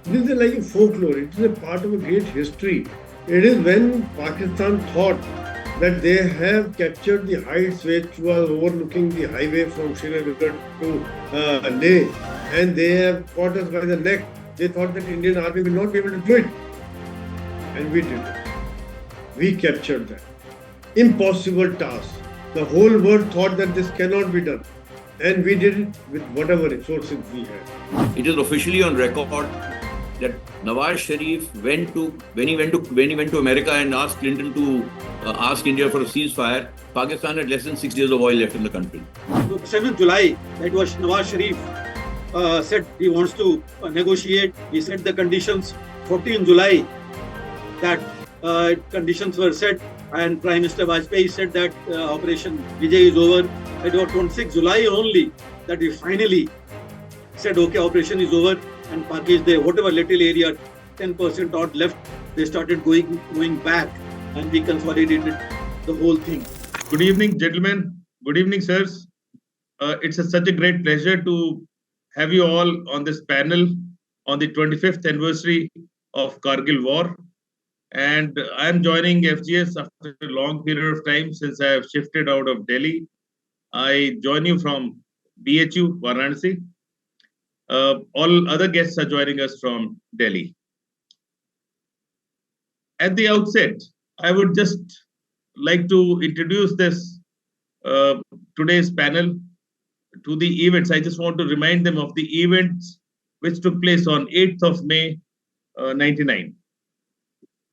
This is like a folklore. It is a part of a great history. It is when Pakistan thought that they have captured the heights which was overlooking the highway from Srinagar to Leh, and they have caught us by the neck. They thought that Indian army will not be able to do it, and we did it. We captured that. Impossible task. The whole world thought that this cannot be done, and we did it with whatever resources we had. It is officially on record that Nawaz Sharif went to when he went to America and asked Clinton to ask India for a ceasefire. Pakistan had less than 6 days of oil left in the country. 7th July, that was Nawaz Sharif said he wants to negotiate. He set the conditions. 14th July, that conditions were set, and Prime Minister Vajpayee said that Operation Vijay is over. It was 26th July only that we finally said, okay, operation is over, and Pakistan, whatever little area, 10% odd left, they started going back, and we consolidated the whole thing. Good evening, gentlemen. Good evening, sirs. It's such a great pleasure to have you all on this panel on the 25th anniversary of Kargil War. And I'm joining FGS after a long period of time since I have shifted out of Delhi. I join you from BHU, Varanasi. All other guests are joining us from Delhi. At the outset, I would just like to introduce this today's panel to the events. I just want to remind them of the events which took place on 8th of May 99.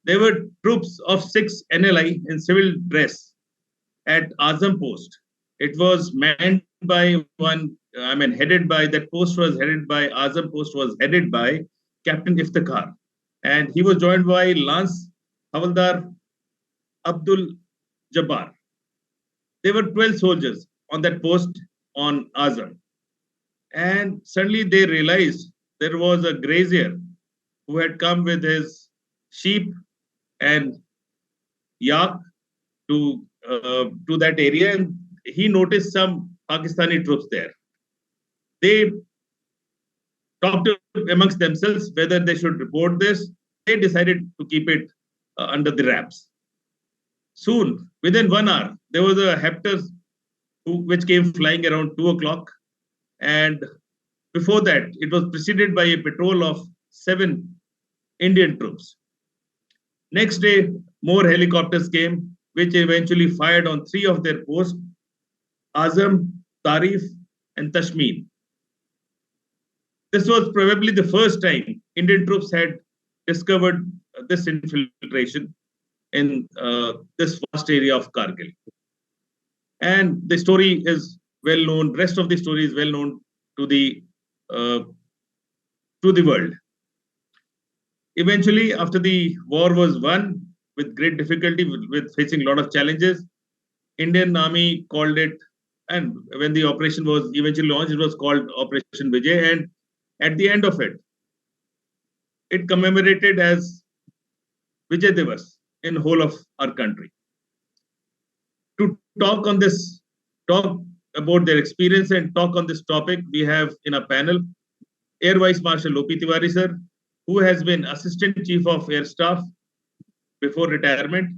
There were troops of 6 NLI in civil dress at Azam Post. It was manned by that post was headed by, Azam Post was headed by Captain Iftikhar. And he was joined by Lance Havaldar Abdul Jabbar. There were 12 soldiers on that post on Azam. And suddenly they realized there was a grazier who had come with his sheep and yak to that area, and he noticed some Pakistani troops there. They talked amongst themselves whether they should report this. They decided to keep it under the wraps. Soon, within 1 hour, there was a Hepter which came flying around 2 o'clock, and before that, it was preceded by a patrol of 7 Indian troops. Next day, more helicopters came, which eventually fired on 3 of their posts, Azam, Tarif, and Tashmeen. This was probably the first time Indian troops had discovered this infiltration in this vast area of Kargil. And the story is well known. Rest of the story is well known to the world. Eventually, after the war was won with great difficulty, with facing a lot of challenges, Indian Army called it, and when the operation was eventually launched, it was called Operation Vijay. And at the end of it, it commemorated as Vijay Divas in whole of our country. To talk about their experience and talk on this topic, we have in a panel Air Vice Marshal O.P. Tiwari sir, who has been Assistant Chief of Air Staff before retirement.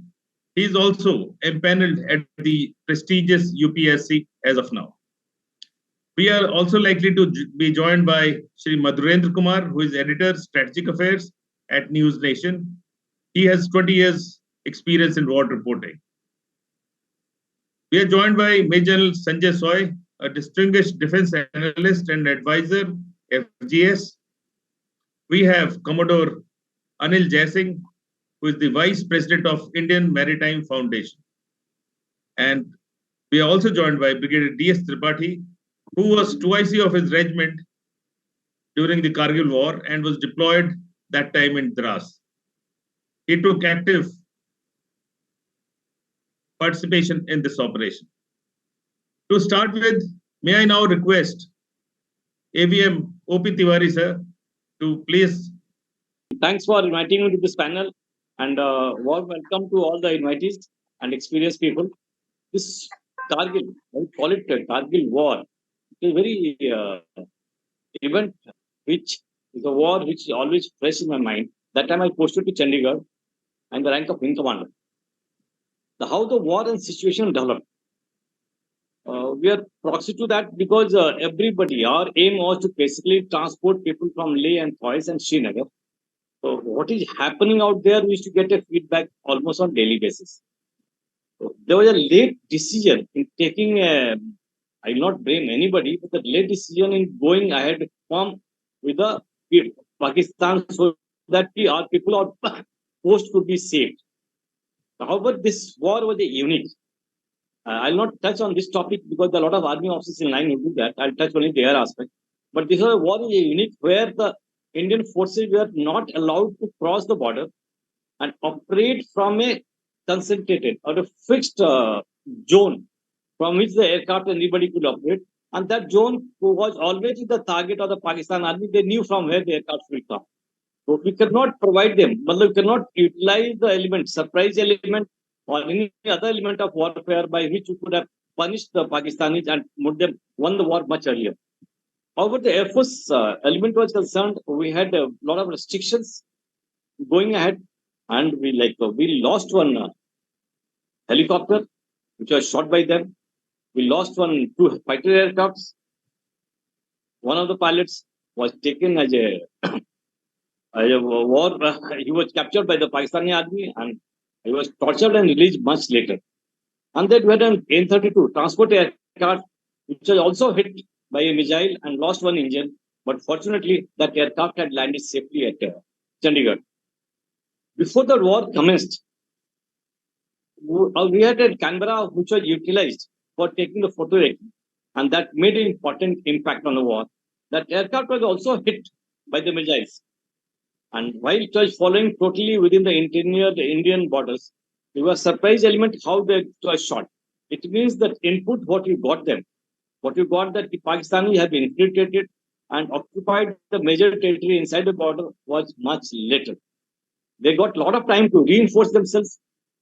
He is also empaneled at the prestigious UPSC as of now. We are also likely to be joined by Shri Madhurendra Kumar, who is Editor, Strategic Affairs at News Nation. He has 20 years experience in war reporting. We are joined by Major General Sanjay Soy, a distinguished defense analyst and advisor, FGS. We have Commodore Anil Jaisingh, who is the Vice President of Indian Maritime Foundation. And we are also joined by Brigadier D.S. Tripathi, who was 2IC of his regiment during the Kargil War and was deployed that time in Dras. He took active participation in this operation. To start with, may I now request AVM O.P. Tiwari sir to please. Thanks for inviting me to this panel, and warm welcome to all the invitees and experienced people. This Kargil, I call it Kargil War, is a very event which It's a war which is always fresh in my mind. That time I posted to Chandigarh and the rank of wing commander. How the war and situation developed. We are proxy to that because everybody, our aim was to basically transport people from Leh and Faiz and Srinagar. So what is happening out there, we used to get a feedback almost on daily basis. So there was a late decision in taking a, I will not blame anybody, but the late decision in going ahead from with the Pakistan so that our people or post could be saved. However, this war was a unique. I'll not touch on this topic because there are a lot of army officers in line who do that. I'll touch only their aspect. But this war is a unique where the Indian forces were not allowed to cross the border and operate from a concentrated or a fixed zone from which the aircraft anybody could operate. And that zone was always the target of the Pakistan army. They knew from where the aircraft will come. So we cannot provide them, but we cannot utilize the element, surprise element, or any other element of warfare by which we could have punished the Pakistanis and would them won the war much earlier. However, the Air Force element was concerned, we had a lot of restrictions going ahead, and we lost one helicopter which was shot by them. We lost two fighter aircrafts. One of the pilots was taken as a war. He was captured by the Pakistani army and he was tortured and released much later. And then we had an N-32 transport aircraft, which was also hit by a missile and lost one engine. But fortunately, that aircraft had landed safely at Chandigarh. Before the war commenced, we had a Canberra which was utilized for taking the photo taking, and that made an important impact on the war. That aircraft was also hit by the missiles. And while it was following totally within the Indian borders, there was a surprise element how they was shot. It means that input, what you got that the Pakistani have infiltrated and occupied the major territory inside the border was much later. They got a lot of time to reinforce themselves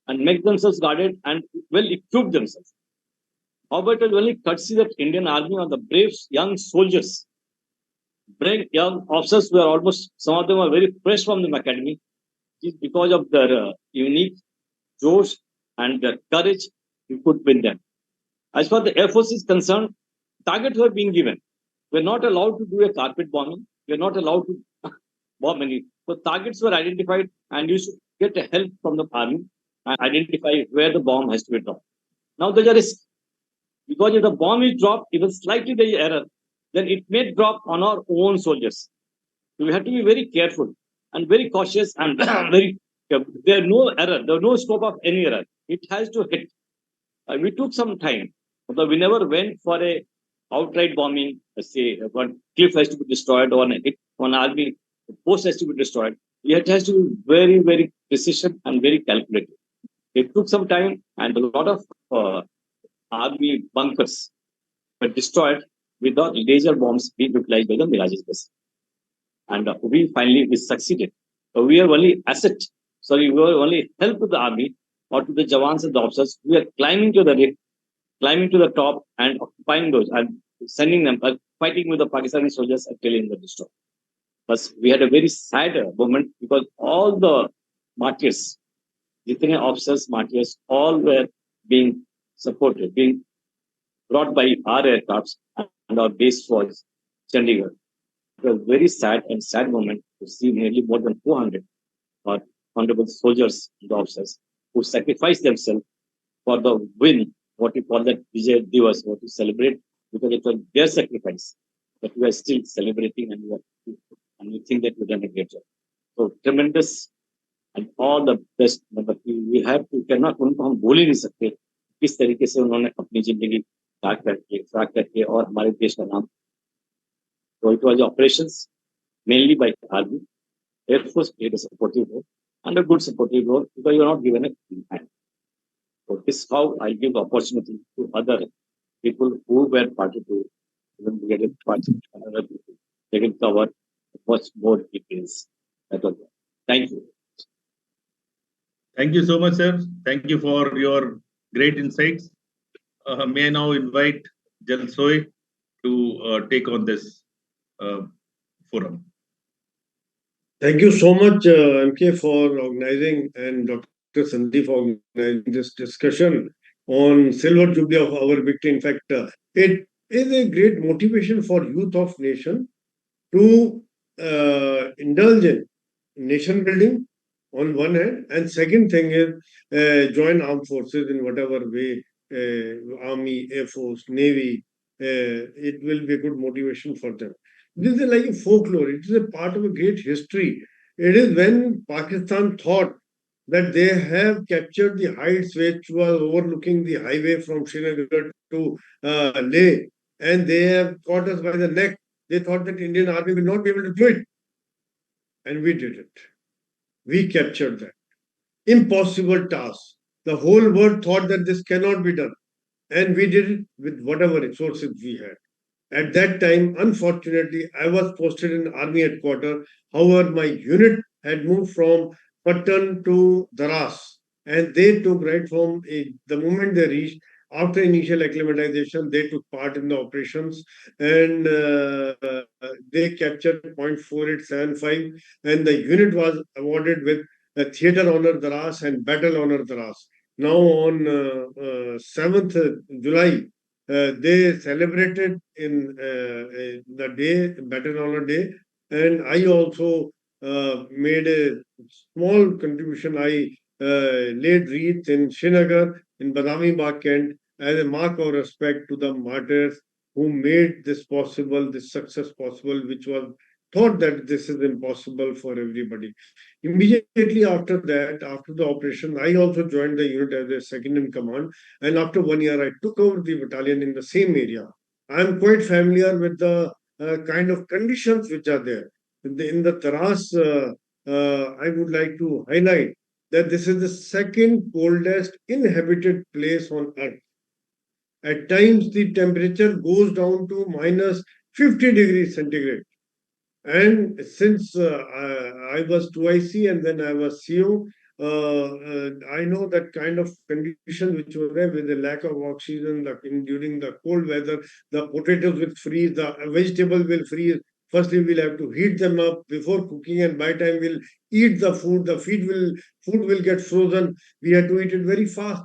and make themselves guarded and well equipped themselves. However, it was only courtesy that Indian army or the brave young soldiers, brave young officers were almost, some of them are very fresh from the academy, because of their unique josh and their courage, we could win them. As far as the Air Force is concerned, targets were being given. We're not allowed to do a carpet bombing. We're not allowed to bomb any. So targets were identified and you should get help from the army and identify where the bomb has to be dropped. Now there's a risk. Because if the bomb is dropped, even slightly there is error, then it may drop on our own soldiers. So we have to be very careful and very cautious and very careful. There's no error. There's no scope of any error. It has to hit. We took some time. But we never went for a outright bombing. Let's say one cliff has to be destroyed or one army post has to be destroyed. It has to be very, very precision and very calculated. It took some time and a lot of army bunkers were destroyed without laser bombs being utilized by the Mirages. And we succeeded. We are only we were only help to the army or to the Jawans and the officers. We are climbing to the top and occupying those and sending them, fighting with the Pakistani soldiers and killing the destroyer. But we had a very sad moment because all the martyrs, Jitne officers, martyrs, all were being supported, being brought by our aircrafts, and our base was Chandigarh. It was a very sad moment to see nearly more than 400 honorable soldiers and officers who sacrificed themselves for the win, what we call that Vijay Divas, what we celebrate, because it was their sacrifice. But we are still celebrating and we think that we've done a great job. So tremendous and all the best. We have to, cannot उनको हम बोल ही नहीं सकते किस तरीके से उन्होंने अपनी जिंदगी त्याग करके और हमारे देश का नाम. So it was operations mainly by army. Air Force played a supportive role and a good supportive role because you are not given a free hand. So this is how I give opportunity to other people who were party to even get a party and other people. They can cover much more details. That was all. Thank you. Thank you so much, sir. Thank you for your great insights. May I now invite Jalsoy to take on this forum. Thank you so much, MK, for organizing, and Dr. Sandeep for organizing this discussion on Silver Jubilee of our victory. In fact, it is a great motivation for youth of nation to indulge in nation building on one hand, and second thing is join armed forces in whatever way, army, air force, navy. It will be a good motivation for them. This is like a folklore. It is a part of a great history. It is when Pakistan thought that they have captured the heights which was overlooking the highway from Srinagar to Leh, and they have caught us by the neck. They thought that Indian army will not be able to do it, and we did it. We captured that impossible task. The whole world thought that this cannot be done, and we did it with whatever resources we had. At that time, unfortunately, I was posted in army headquarters. However, my unit had moved from Patan to Daras, and they took right from the moment they reached. After initial acclimatization, they took part in the operations, and they captured point 4875, and the unit was awarded with a theater honor Daras and battle honor Daras. Now on 7th July, they celebrated in the day, Battle Honor Day, and I also made a small contribution. I laid wreaths in Srinagar, in Badami Bagh Kent, as a mark of respect to the martyrs who made this possible, this success possible, which was thought that this is impossible for everybody. Immediately after that, after the operation, I also joined the unit as a second in command, and after 1 year, I took over the battalion in the same area. I am quite familiar with the kind of conditions which are there. In the Taras, I would like to highlight that this is the second coldest inhabited place on earth. At times, the temperature goes down to minus 50 degrees centigrade. And since I was 2IC and then I was CO, I know that kind of condition which was there with the lack of oxygen during the cold weather. The potatoes will freeze, the vegetable will freeze. Firstly, we'll have to heat them up before cooking, and by time we'll eat the food, the food will get frozen. We have to eat it very fast.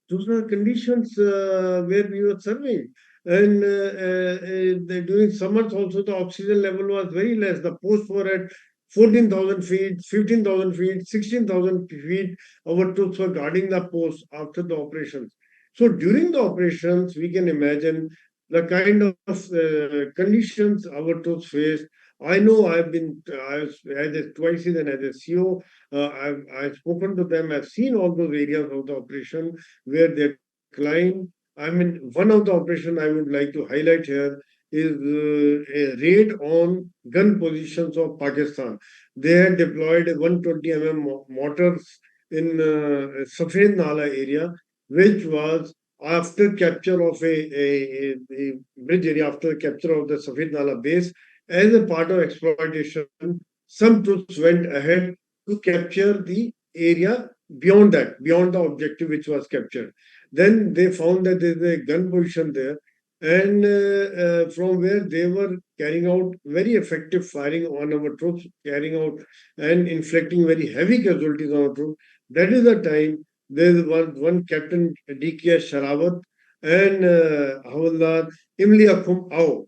Those are conditions where we were serving. And during summers also the oxygen level was very less. The posts were at 14,000 feet, 15,000 feet, 16,000 feet. Our troops were guarding the posts after the operations. So during the operations, we can imagine the kind of conditions our troops faced. I know I was as a twice then as a CO, I've spoken to them, I've seen all those areas of the operation where they climb. I mean, one of the operation I would like to highlight here is a raid on gun positions of Pakistan. They had deployed 120 mortars in Safed Nala area, which was after capture of a bridge area, after capture of the Safed Nala base, as a part of exploitation, some troops went ahead to capture the area beyond that, beyond the objective which was captured. Then they found that there is a gun position there, and from where they were carrying out very effective firing on our troops, carrying out and inflicting very heavy casualties on our troops. That is the time there was one Captain D.K. Sharawat and Havaldar Imli Akhum Ao,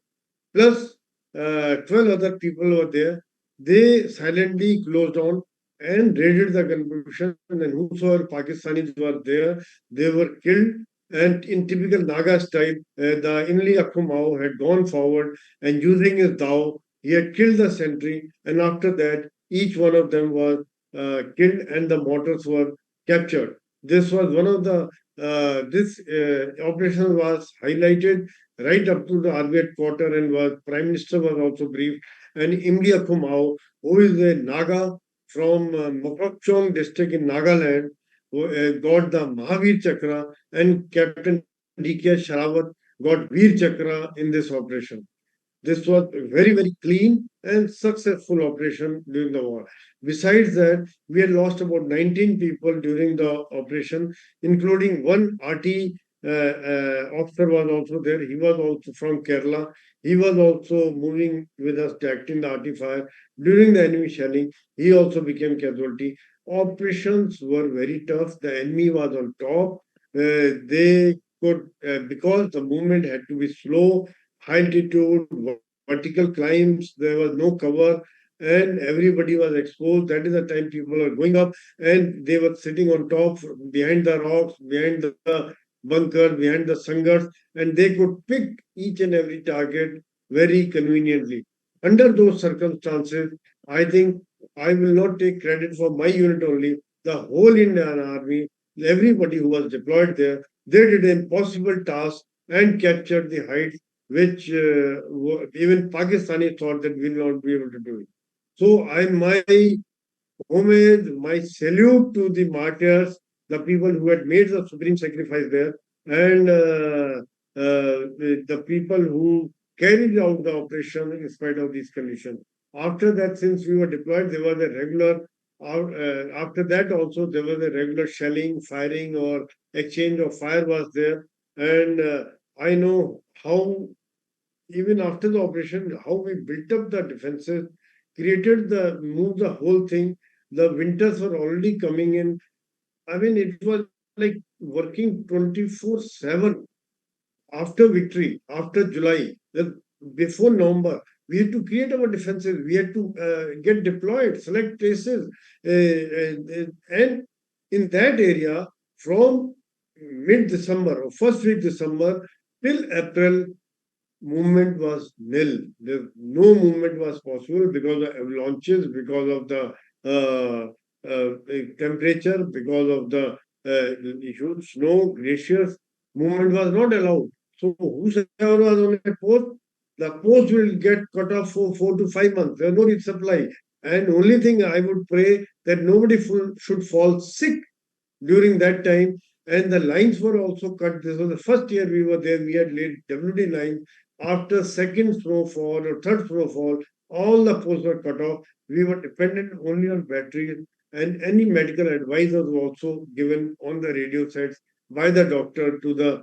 plus 12 other people were there. They silently closed on and raided the gun position, and whosoever Pakistanis were there, they were killed. And in typical Naga style, the Imli Akhumao had gone forward and using his dao, he had killed the sentry. And after that, each one of them was killed and the mortars were captured. This was one of the this operation was highlighted right up to the army headquarters, and was Prime Minister was also briefed. And Imli Akhumao, who is a Naga from Mokokchung district in Nagaland, who got the Mahavir Chakra, and Captain D.K. Sharawat got Veer Chakra in this operation. This was a very, very clean and successful operation during the war. Besides that, we had lost about 19 people during the operation, including one RT officer was also there. He was also from Kerala. He was also moving with us, detecting the artifier. During the enemy shelling, he also became casualty. Operations were very tough. The enemy was on top. They could, because the movement had to be slow, high altitude, vertical climbs, there was no cover, and everybody was exposed. That is the time people were going up, and they were sitting on top, behind the rocks, behind the bunker, behind the sangars, and they could pick each and every target very conveniently. Under those circumstances, I think I will not take credit for my unit only. The whole Indian Army, everybody who was deployed there, they did an impossible task and captured the heights which even Pakistani thought that we will not be able to do it. So my homage, my salute to the martyrs, the people who had made the supreme sacrifice there, and the people who carried out the operation in spite of these conditions. After that, since we were deployed, there was a regular. After that, also there was a regular shelling, firing, or exchange of fire was there, and I know how even after the operation, how we built up the defenses, moved the whole thing. The winters were already coming in. I mean, it was like working 24/7 after victory, after July, before November. We had to create our defenses. We had to get deployed, select places. And in that area, from mid December or first week December till April, movement was nil. No movement was possible because of avalanches, because of the temperature, because of the huge snow, glaciers. Movement was not allowed. So whosoever was on a post, the post will get cut off for 4 to 5 months. There is no resupply. And only thing I would pray that nobody should fall sick during that time. And the lines were also cut. This was the first year we were there. We had laid WD lines. After second snowfall or third snowfall, all the posts were cut off. We were dependent only on batteries, and any medical advice was also given on the radio sets by the doctor to the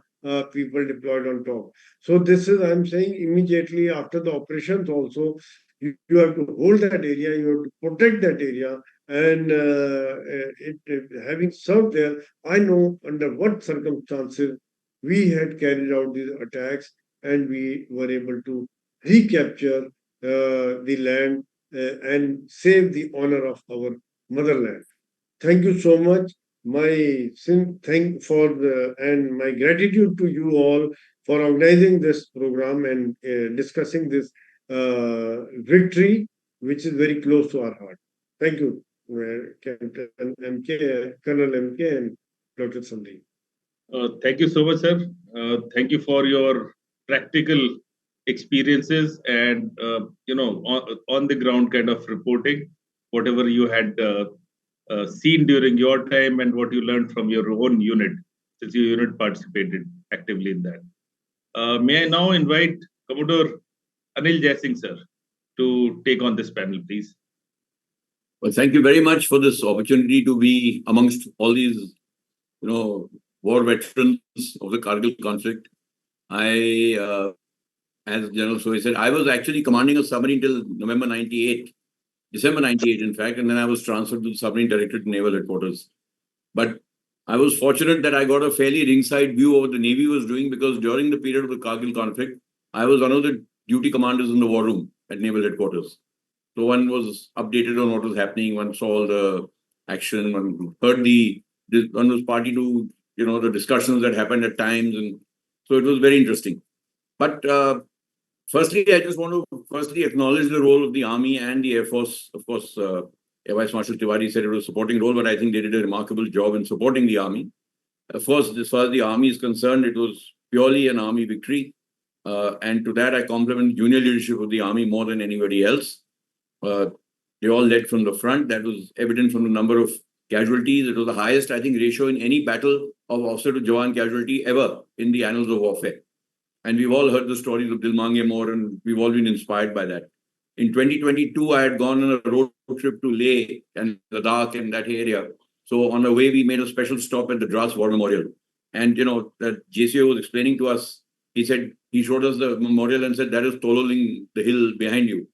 people deployed on top. So this is, I'm saying, immediately after the operations also, you have to hold that area, you have to protect that area, and having served there, I know under what circumstances we had carried out these attacks, and we were able to recapture the land and save the honor of our motherland. Thank you so much. My thank for and my gratitude to you all for organizing this program and discussing this victory, which is very close to our heart. Thank you, Captain MK, Colonel MK, and Dr. Sandeep. Thank you so much, sir. Thank you for your practical experiences and on the ground kind of reporting, whatever you had seen during your time and what you learned from your own unit, since your unit participated actively in that. May I now invite Commodore Anil Jaising, sir, to take on this panel, please. Well, thank you very much for this opportunity to be amongst all these, war veterans of the Kargil conflict. As General Soy said, I was actually commanding a submarine till November 98, December 98, in fact, and then I was transferred to the Submarine Directorate Naval Headquarters. But I was fortunate that I got a fairly ringside view of what the Navy was doing, because during the period of the Kargil conflict, I was one of the duty commanders in the war room at Naval Headquarters. So one was updated on what was happening, one saw all the action, one heard one was party to, the discussions that happened at times. And so it was very interesting. But firstly, I just want to acknowledge the role of the Army and the Air Force. Of course, Air Vice Marshal Tiwari said it was a supporting role, but I think they did a remarkable job in supporting the Army. Of course, as far as the Army is concerned, it was purely an Army victory. And to that, I compliment junior leadership of the Army more than anybody else. They all led from the front. That was evident from the number of casualties. It was the highest, I think, ratio in any battle of officer to Jawan casualty ever in the annals of warfare. And we've all heard the stories of Dilmange More, and we've all been inspired by that. In 2022, I had gone on a road trip to Leh and Ladakh and that area. So on the way, we made a special stop at the Dras War Memorial. And, that JCO was explaining to us He said, he showed us the memorial and said, that is Tololing, the hill behind you.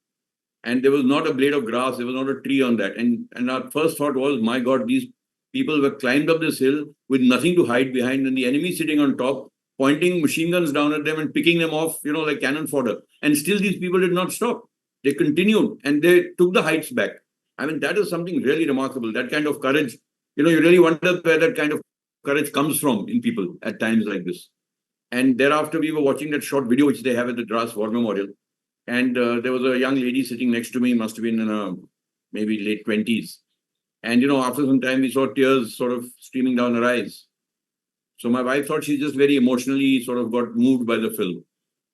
And there was not a blade of grass, there was not a tree on that. And our first thought was, my God, these people were climbed up this hill with nothing to hide behind, and the enemy sitting on top, pointing machine guns down at them and picking them off, like cannon fodder. And still these people did not stop. They continued and they took the heights back. I mean, that is something really remarkable. That kind of courage, you really wonder where that kind of courage comes from in people at times like this. And thereafter, we were watching that short video which they have at the Dras War Memorial. And there was a young lady sitting next to me, must have been in maybe late 20s. And, after some time, we saw tears sort of streaming down her eyes. So my wife thought she just very emotionally sort of got moved by the film.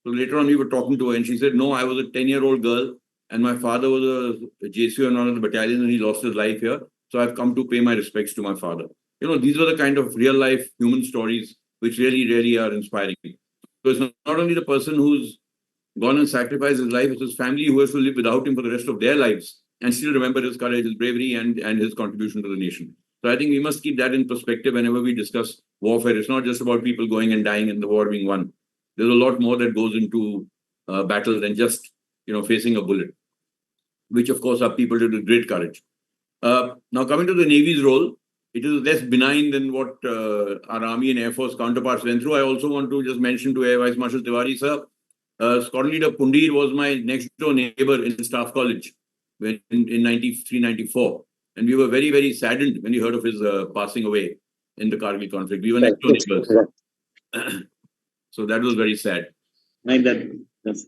So later on, we were talking to her and she said, no, I was a 10-year-old girl and my father was a JCO in one of the battalions and he lost his life here. So I've come to pay my respects to my father. These were the kind of real life human stories which really, really are inspiring. So it's not only the person who's gone and sacrificed his life, it's his family who has to live without him for the rest of their lives and still remember his courage, his bravery and his contribution to the nation. So I think we must keep that in perspective whenever we discuss warfare. It's not just about people going and dying and the war being won. There's a lot more that goes into battle than just, facing a bullet, which of course are people did with great courage. Now coming to the Navy's role, it is less benign than what our Army and Air Force counterparts went through. I also want to just mention to Air Vice Marshal Tiwari, sir, Squadron Leader Pundir was my next door neighbor in Staff College in 93, 94. And we were very, very saddened when we heard of his passing away in the Kargil conflict. We were next door neighbors. So that was very sad. Like that. Yes.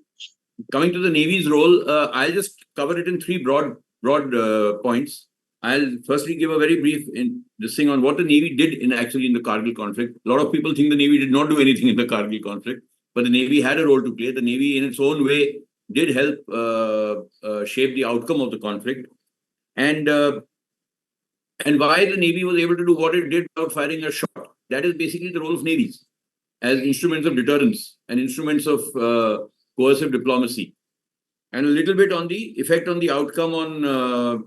Coming to the Navy's role, I'll just cover it in three broad points. I'll firstly give a very brief thing on what the Navy did in the Kargil conflict. A lot of people think the Navy did not do anything in the Kargil conflict, but the Navy had a role to play. The Navy, in its own way, did help shape the outcome of the conflict. And why the Navy was able to do what it did without firing a shot. That is basically the role of navies as instruments of deterrence and instruments of coercive diplomacy. And a little bit on the effect on the outcome on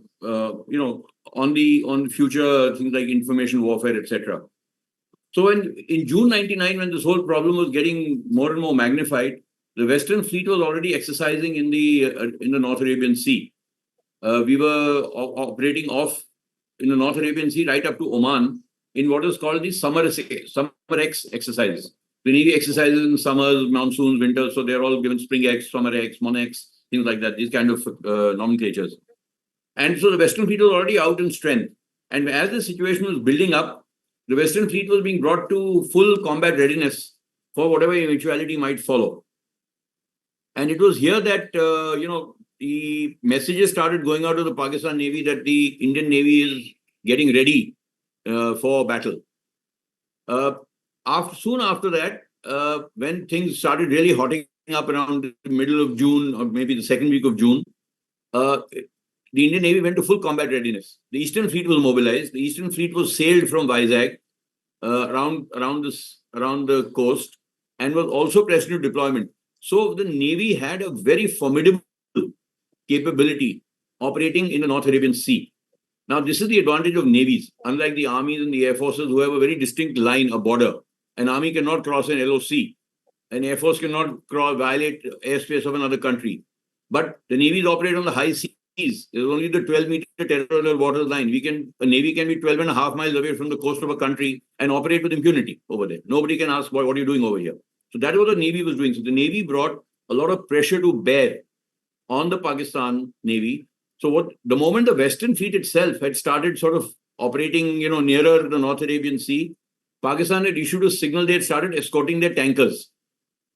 future things like information warfare, etc. So in June 99, when this whole problem was getting more and more magnified, the Western Fleet was already exercising in the North Arabian Sea. We were operating off in the North Arabian Sea right up to Oman in what is called the Summer X exercise. The Navy exercises in summers, monsoons, winters, so they're all given Spring X, Summer X, Mon X, things like that, these kind of nomenclatures. And so the Western Fleet was already out in strength. And as the situation was building up, the Western Fleet was being brought to full combat readiness for whatever eventuality might follow. And it was here that, the messages started going out of the Pakistan Navy that the Indian Navy is getting ready for battle. Soon after that, when things started really hotting up around the middle of June or maybe the second week of June, the Indian Navy went to full combat readiness. The Eastern Fleet was mobilized. The Eastern Fleet was sailed from Vizag around the coast and was also pressed into deployment. So the Navy had a very formidable capability operating in the North Arabian Sea. Now, this is the advantage of navies. Unlike the armies and the air forces who have a very distinct line, a border. An army cannot cross an LOC. An air force cannot violate airspace of another country. But the navies operate on the high seas. There's only the 12-meter territorial water line. A navy can be 12 and a half miles away from the coast of a country and operate with impunity over there. Nobody can ask, what are you doing over here? So that is what the Navy was doing. So the Navy brought a lot of pressure to bear on the Pakistan Navy. So the moment the Western Fleet itself had started sort of operating, nearer the North Arabian Sea, Pakistan had issued a signal. They had started escorting their tankers.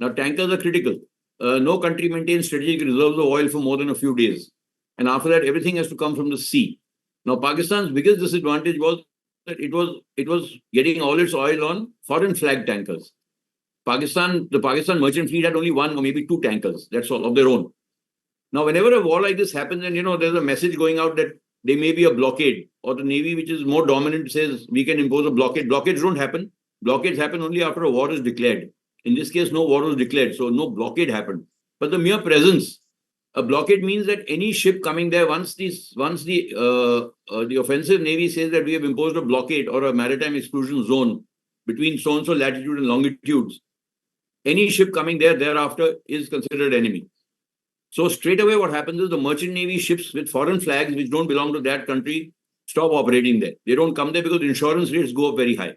Now, tankers are critical. No country maintains strategic reserves of oil for more than a few days. And after that, everything has to come from the sea. Now, Pakistan's biggest disadvantage was that it was getting all its oil on foreign flag tankers. The Pakistan merchant fleet had only one or maybe two tankers, that's all, of their own. Now, whenever a war like this happens and, there's a message going out that there may be a blockade, or the Navy, which is more dominant, says we can impose a blockade. Blockades don't happen. Blockades happen only after a war is declared. In this case, no war was declared, so no blockade happened. But the mere presence, a blockade means that any ship coming there, once the offensive Navy says that we have imposed a blockade or a maritime exclusion zone between so-and-so latitude and longitudes, any ship coming there thereafter is considered enemy. So straight away what happens is the merchant navy ships with foreign flags which don't belong to that country stop operating there. They don't come there because insurance rates go up very high.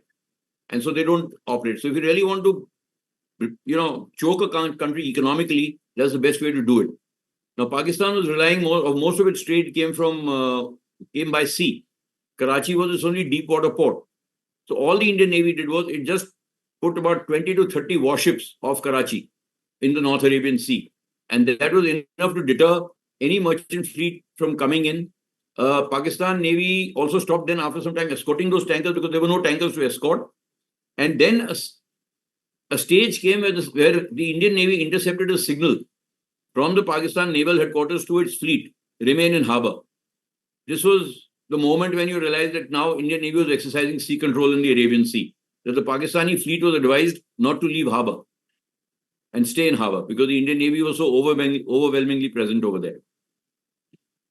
And so they don't operate. So if you really want to, choke a country economically, that's the best way to do it. Now, Pakistan was relying most of its trade came by sea. Karachi was its only deep water port. So all the Indian Navy did was it just put about 20 to 30 warships off Karachi in the North Arabian Sea. And that was enough to deter any merchant fleet from coming in. Pakistan Navy also stopped then after some time escorting those tankers because there were no tankers to escort. And then a stage came where the Indian Navy intercepted a signal from the Pakistan Naval Headquarters to its fleet, remain in harbour. This was the moment when you realized that now Indian Navy was exercising sea control in the Arabian Sea, that the Pakistani fleet was advised not to leave harbour and stay in harbour because the Indian Navy was so overwhelmingly present over there.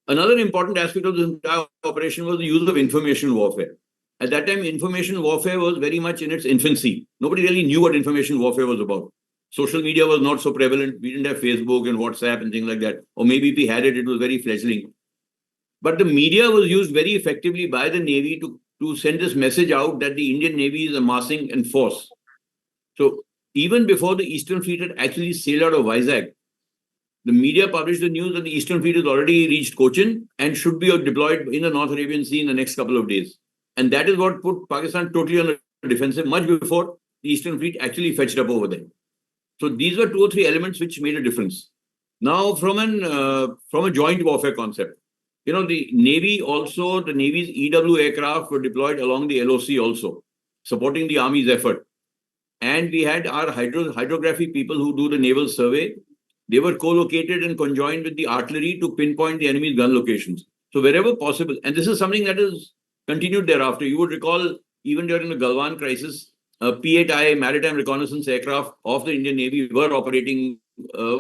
Another important aspect of this entire operation was the use of information warfare. At that time, information warfare was very much in its infancy. Nobody really knew what information warfare was about. Social media was not so prevalent. We didn't have Facebook and WhatsApp and things like that. Or maybe if we had it, it was very fledgling. But the media was used very effectively by the Navy to send this message out that the Indian Navy is amassing in force. So even before the Eastern Fleet had actually sailed out of Vizag, the media published the news that the Eastern Fleet has already reached Cochin and should be deployed in the North Arabian Sea in the next couple of days. And that is what put Pakistan totally on the defensive much before the Eastern Fleet actually fetched up over there. So these were 2 or 3 elements which made a difference. Now, from a joint warfare concept, the Navy's EW aircraft were deployed along the LOC also, supporting the Army's effort. And we had our hydrography people who do the naval survey. They were co-located and conjoined with the artillery to pinpoint the enemy's gun locations. So wherever possible, and this is something that is continued thereafter. You would recall, even during the Galwan crisis, P-8I maritime reconnaissance aircraft of the Indian Navy were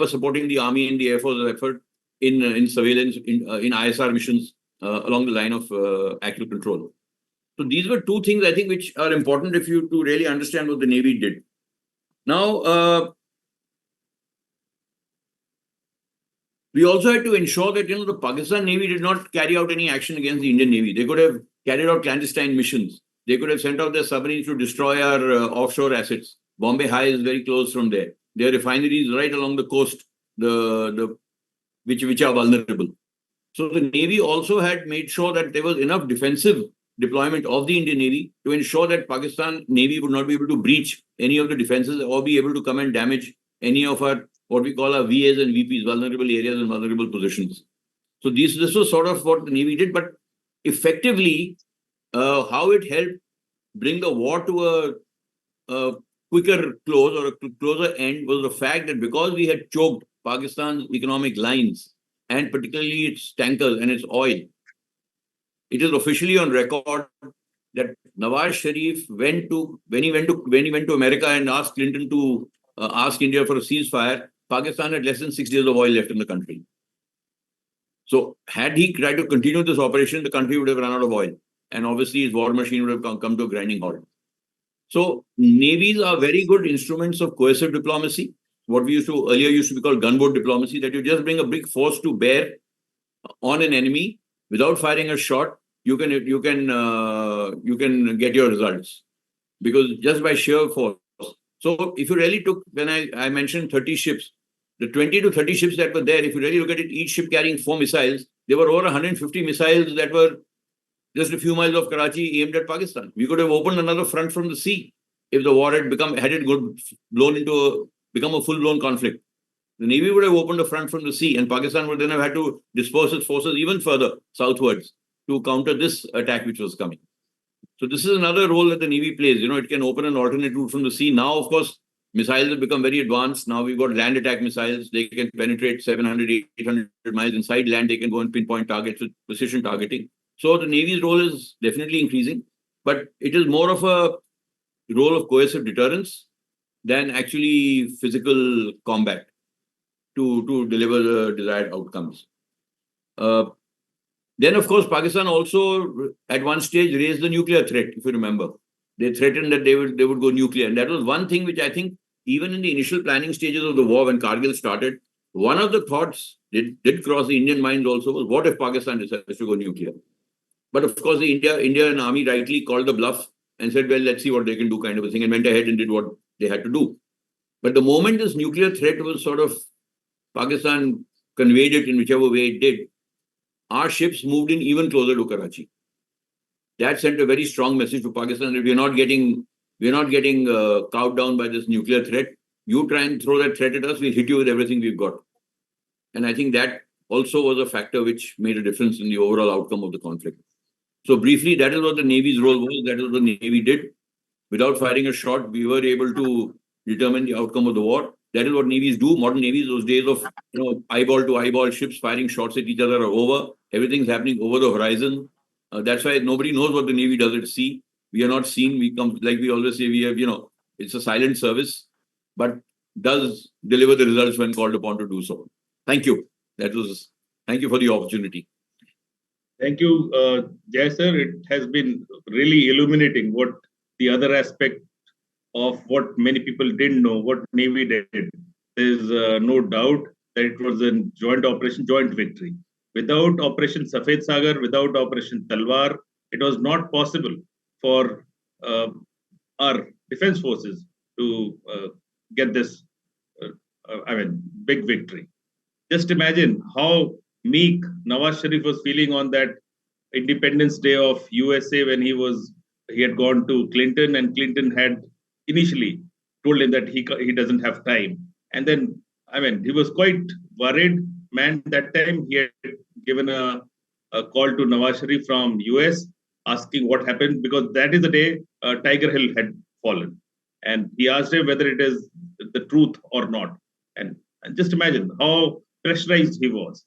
supporting the Army and the Air Force effort in surveillance, in ISR missions along the line of actual control. So these were 2 things, I think, which are important to really understand what the Navy did. Now, we also had to ensure that, the Pakistan Navy did not carry out any action against the Indian Navy. They could have carried out clandestine missions. They could have sent out their submarines to destroy our offshore assets. Bombay High is very close from there. There are refineries right along the coast, which are vulnerable. So the Navy also had made sure that there was enough defensive deployment of the Indian Navy to ensure that Pakistan Navy would not be able to breach any of the defenses or be able to come and damage any of our, what we call our VAs and VPs, vulnerable areas and vulnerable positions. So this was sort of what the Navy did, but effectively, how it helped bring the war to a quicker close or a closer end was the fact that because we had choked Pakistan's economic lines and particularly its tankers and its oil, it is officially on record that Nawaz Sharif when he went to America and asked Clinton to ask India for a ceasefire, Pakistan had less than 6 days of oil left in the country. So had he tried to continue this operation, the country would have run out of oil. And obviously his war machine would have come to a grinding halt. So navies are very good instruments of coercive diplomacy. What we earlier used to be called gunboat diplomacy, that you just bring a big force to bear on an enemy without firing a shot. You can get your results because just by sheer force. So if you really took, when I mentioned 30 ships, the 20 to 30 ships that were there, if you really look at it, each ship carrying 4 missiles, there were over 150 missiles that were just a few miles of Karachi aimed at Pakistan. We could have opened another front from the sea if the war had become a full-blown conflict. The Navy would have opened a front from the sea and Pakistan would then have had to disperse its forces even further southwards to counter this attack which was coming. So this is another role that the Navy plays. It can open an alternate route from the sea. Now, of course, missiles have become very advanced. Now we've got land attack missiles. They can penetrate 700, 800 miles inside land. They can go and pinpoint targets with precision targeting. So the Navy's role is definitely increasing, but it is more of a role of coercive deterrence than actually physical combat to deliver the desired outcomes. Then, of course, Pakistan also at one stage raised the nuclear threat, if you remember. They threatened that they would go nuclear. And that was one thing which I think even in the initial planning stages of the war, when Kargil started, one of the thoughts did cross the Indian minds also was, what if Pakistan decides to go nuclear? But of course, the Indian army rightly called the bluff and said, well, let's see what they can do, kind of a thing, and went ahead and did what they had to do. But the moment this nuclear threat was sort of, Pakistan conveyed it in whichever way it did, our ships moved in even closer to Karachi. That sent a very strong message to Pakistan that we're not getting cowed down by this nuclear threat. You try and throw that threat at us, we'll hit you with everything we've got. And I think that also was a factor which made a difference in the overall outcome of the conflict. So briefly, that is what the Navy's role was. That is what the Navy did. Without firing a shot, we were able to determine the outcome of the war. That is what navies do. Modern navies, those days of eyeball to eyeball ships firing shots at each other are over. Everything's happening over the horizon. That's why nobody knows what the Navy does at sea. We are not seen. We come, like we always say, we have, it's a silent service, but does deliver the results when called upon to do so. Thank you. Thank you for the opportunity. Thank you, Jay sir. It has been really illuminating what the other aspect of what many people didn't know, what Navy did. There's no doubt that it was a joint operation, joint victory. Without Operation Safed Sagar, without Operation Talwar, it was not possible for our defense forces to get this, big victory. Just imagine how meek Nawaz Sharif was feeling on that Independence Day of USA when he had gone to Clinton, and Clinton had initially told him that he doesn't have time. And then, he was quite worried, man. That time he had given a call to Nawaz Sharif from US asking what happened, because that is the day Tiger Hill had fallen. And he asked him whether it is the truth or not. And just imagine how pressurized he was.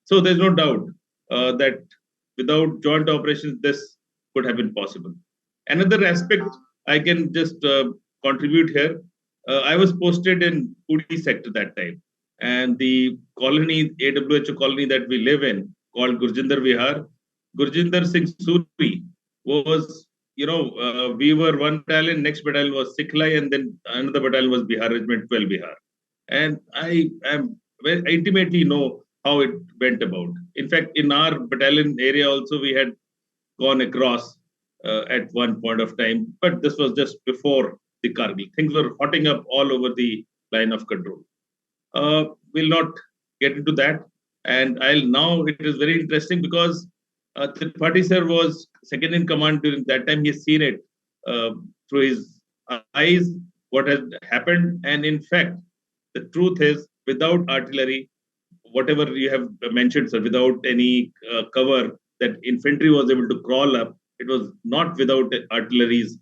So there's no doubt that without joint operations, this could have been possible. Another aspect I can just contribute here. I was posted in Puri sector that time, and the colony, AWHO colony that we live in, called Gurjinder Vihar, Gurjinder Singh Suri was, we were one battalion, next battalion was Sikhlai, and then another battalion was Bihar Regiment 12 Bihar. And I intimately know how it went about. In fact, in our battalion area also, we had gone across at one point of time, but this was just before the Kargil. Things were hotting up all over the line of control. We'll not get into that. And it is very interesting because Tripathi sir was second in command during that time. He's seen it through his eyes, what has happened. And in fact, the truth is, without artillery, whatever you have mentioned, sir, without any cover that infantry was able to crawl up, it was not without artillery's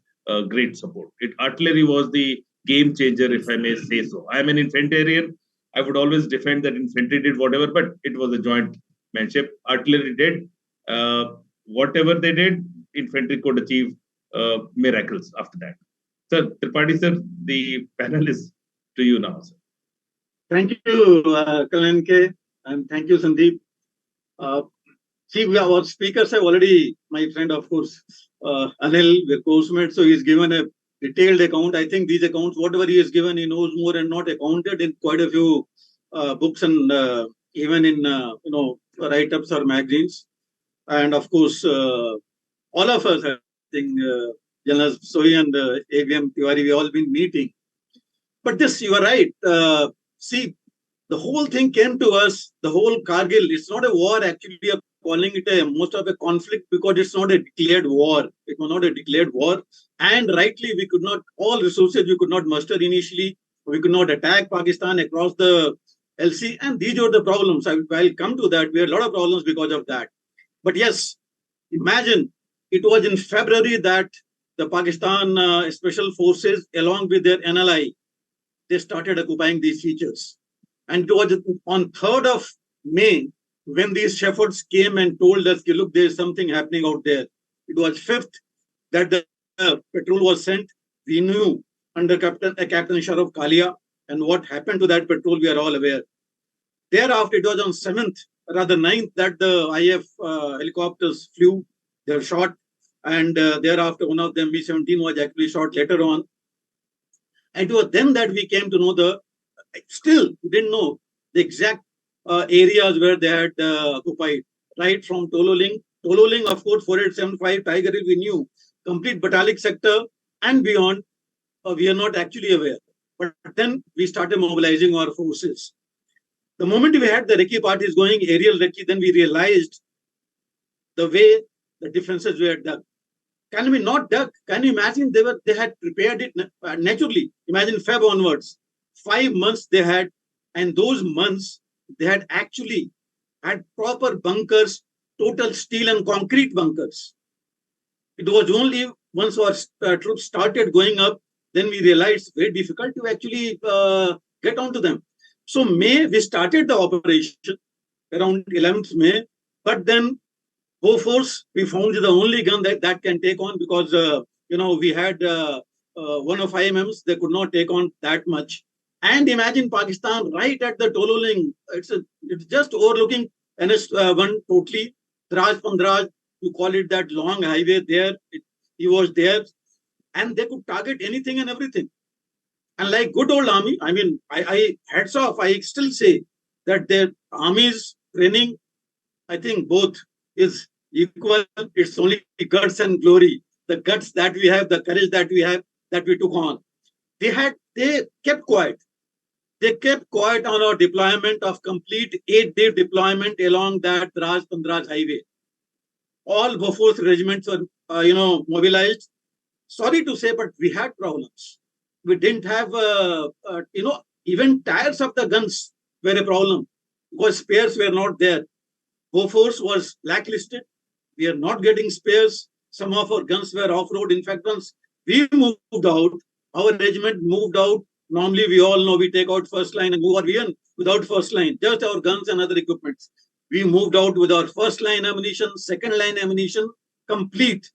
great support. Artillery was the game changer, if I may say so. I'm an infantryman. I would always defend that infantry did whatever, but it was a joint manship. Artillery did whatever they did. Infantry could achieve miracles after that. Sir, Tripathi sir, the panel is to you now, sir. Thank you, Kalanke, and thank you, Sandeep. See, our speakers have already, my friend, of course, Anil, we're close-mates, so he's given a detailed account. I think these accounts, whatever he has given, he knows more and not accounted in quite a few books and even in, write-ups or magazines. And of course, all of us, I think, General Sohi and AVM Tiwari, we all been meeting. But this, you are right. See, the whole thing came to us, the whole Kargil, it's not a war, actually, we are calling it most of a conflict because it's not a declared war. It was not a declared war. And rightly, we could not, all resources we could not muster initially. We could not attack Pakistan across the LC. And these are the problems. I'll come to that. We had a lot of problems because of that. But yes, imagine it was in February that the Pakistan Special Forces, along with their NLI, they started occupying these features. And it was on 3rd of May when these shepherds came and told us, look, there's something happening out there. It was 5th that the patrol was sent. We knew under Captain Sharaf Kalia, and what happened to that patrol, we are all aware. Thereafter, it was on 7th, rather 9th, that the IF helicopters flew. They were shot. And thereafter, one of them, B-17, was actually shot later on. And it was then that we came to know still we didn't know the exact areas where they had occupied, right from Tololing. Tololing, of course, 4875, Tiger Hill, we knew. Complete Batalic sector and beyond, we are not actually aware. But then we started mobilizing our forces. The moment we had the recce parties going, aerial recce, then we realized the way the defenses were dug. Can we not dug? Can you imagine they had prepared it naturally? Imagine Feb onwards. 5 months they had, and those months they had actually had proper bunkers, total steel and concrete bunkers. It was only once our troops started going up, then we realized very difficult to actually get onto them. So May, we started the operation around 11th May, but then Bofors, we found the only gun that can take on, because, we had 105 mm, they could not take on that much. And imagine Pakistan right at the Tololing, it's just overlooking NS1 totally, Draj Pandraj, you call it that long highway there, he was there, and they could target anything and everything. And like good old army, I hats off, I still say that their army's training, I think both is equal. It's only guts and glory. The guts that we have, the courage that we have, that we took on. They kept quiet. They kept quiet on our deployment of complete 8-day deployment along that Draj Pandraj highway. All Bofors regiments were, mobilized. Sorry to say, but we had problems. We didn't have, even tires of the guns were a problem because spares were not there. Bofors was blacklisted. We are not getting spares. Some of our guns were off-road. In fact, once we moved out, our regiment moved out. Normally, we all know we take out first line and move out even without first line, just our guns and other equipments. We moved out with our first line ammunition, second line ammunition, complete.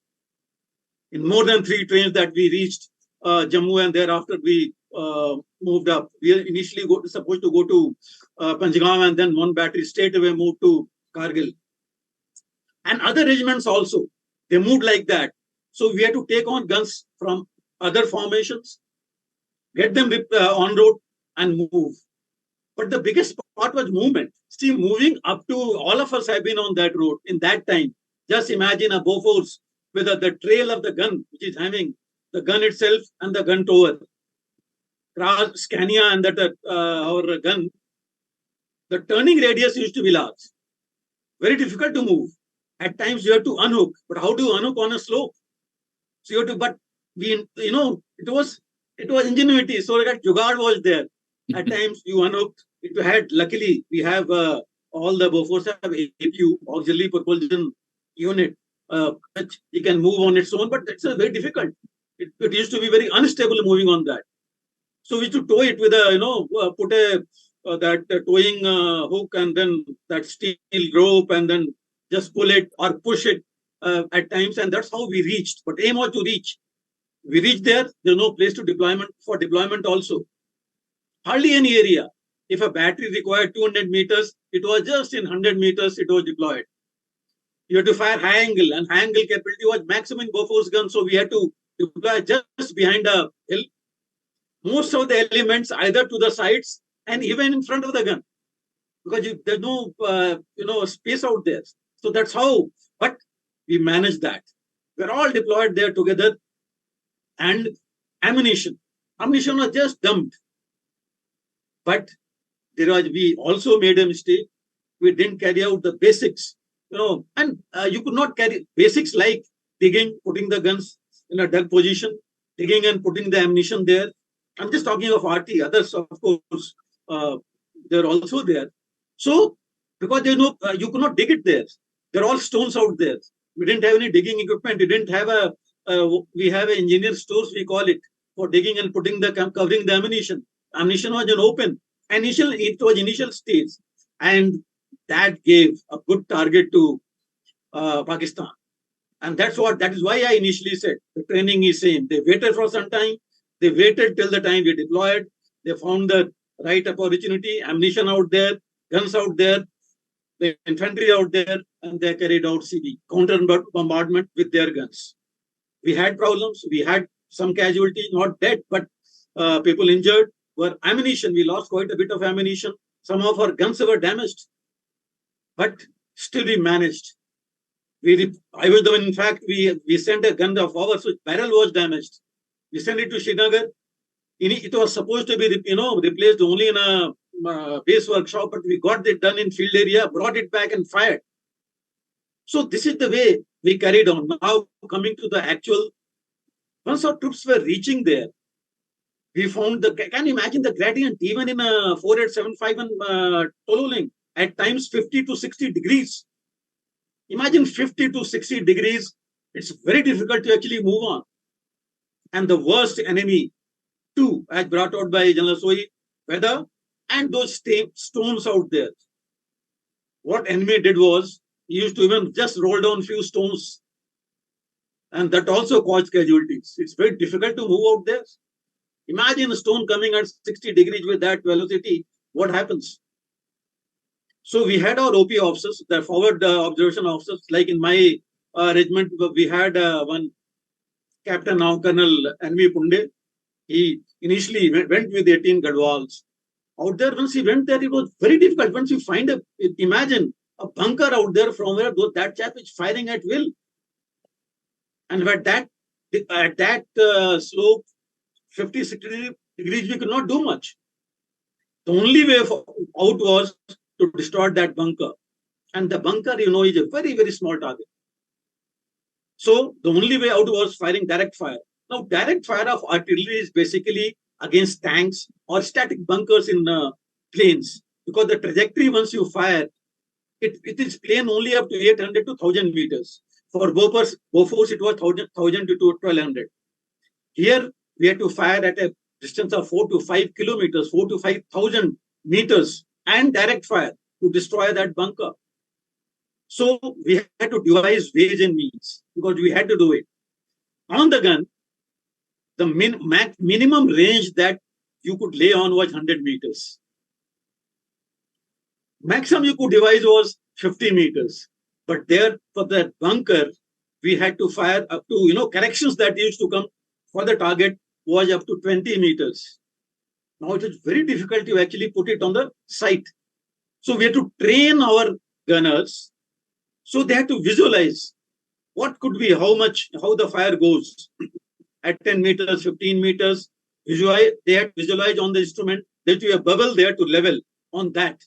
In more than 3 trains that we reached Jammu, and thereafter we moved up. We were initially supposed to go to Panjgam, and then one battery straight away moved to Kargil. And other regiments also, they moved like that. So we had to take on guns from other formations, get them on road and move. But the biggest part was movement. See, moving up to, all of us have been on that road in that time. Just imagine a Bofors with the trail of the gun, which is having the gun itself and the gun tower. Scania and our gun, the turning radius used to be large. Very difficult to move. At times you have to unhook, but how do you unhook on a slope? So you have to, but it was ingenuity. So that jugaad was there. At times you unhooked. It had, luckily, we have all the Bofors have APU, auxiliary propulsion unit, which it can move on its own, but it's very difficult. It used to be very unstable moving on that. So we used to tow it with put that towing hook and then that steel rope and then just pull it or push it at times, and that's how we reached. But aim was to reach. We reached there. There's no place to deployment also. Hardly any area. If a battery required 200 meters, it was just in 100 meters it was deployed. You had to fire high angle, and high angle capability was maximum Bofors gun, so we had to deploy just behind a hill. Most of the elements either to the sides and even in front of the gun, because there's no space out there. So that's how. But we managed that. We're all deployed there together, and ammunition was just dumped. But we also made a mistake. We didn't carry out the basics, and you could not carry basics like digging, putting the guns in a dug position, digging and putting the ammunition there. I'm just talking of RT. Others, of course, they're also there. So, because you could not dig it there. They're all stones out there. We didn't have any digging equipment. We didn't have we have an engineer stores, we call it, for digging and covering the ammunition. Ammunition was an open. It was initial stage. And that gave a good target to Pakistan. And that is why I initially said the training is same. They waited for some time. They waited till the time we deployed. They found the right opportunity, ammunition out there, guns out there, the infantry out there, and they carried out CD, counter bombardment with their guns. We had problems. We had some casualties, not dead, but people injured were ammunition. We lost quite a bit of ammunition. Some of our guns were damaged, but still we managed. I was the one, in fact, we sent a gun of ours, which barrel was damaged. We sent it to Srinagar. It was supposed to be, replaced only in a base workshop, but we got it done in field area, brought it back and fired. So this is the way we carried on. Now coming to the actual, once our troops were reaching there, we found can you imagine the gradient even in a 4875 and Tololing, at times 50 to 60 degrees. Imagine 50 to 60 degrees. It's very difficult to actually move on. And the worst enemy, too, as brought out by General Soi, weather and those stones out there. What enemy did was, he used to even just roll down few stones. And that also caused casualties. It's very difficult to move out there. Imagine a stone coming at 60 degrees with that velocity. What happens? So we had our OP officers, the forward observation officers, like in my regiment, we had one captain, now Colonel N.V. Punde. He initially went with 18 Gadwals. Out there, once he went there, it was very difficult. Once you find imagine a bunker out there from where that chap is firing at will. And at that slope, 50, 60 degrees, we could not do much. The only way out was to destroy that bunker. And the bunker, is a very, very small target. So the only way out was firing direct fire. Now, direct fire of artillery is basically against tanks or static bunkers in planes. Because the trajectory, once you fire, it is plane only up to 800 to 1000 meters. For Bofors, it was 1000 to 1200. Here, we had to fire at a distance of 4 to 5 kilometers, 4 to 5,000 meters, and direct fire to destroy that bunker. So we had to devise ways and means because we had to do it. On the gun, the minimum range that you could lay on was 100 meters. Maximum you could devise was 50 meters. But there, for that bunker, we had to fire up to, corrections that used to come for the target was up to 20 meters. Now it is very difficult to actually put it on the site. So we had to train our gunners. So they had to visualize what could be, how the fire goes at 10 meters, 15 meters. They had to visualize on the instrument. There to be a bubble there to level on that.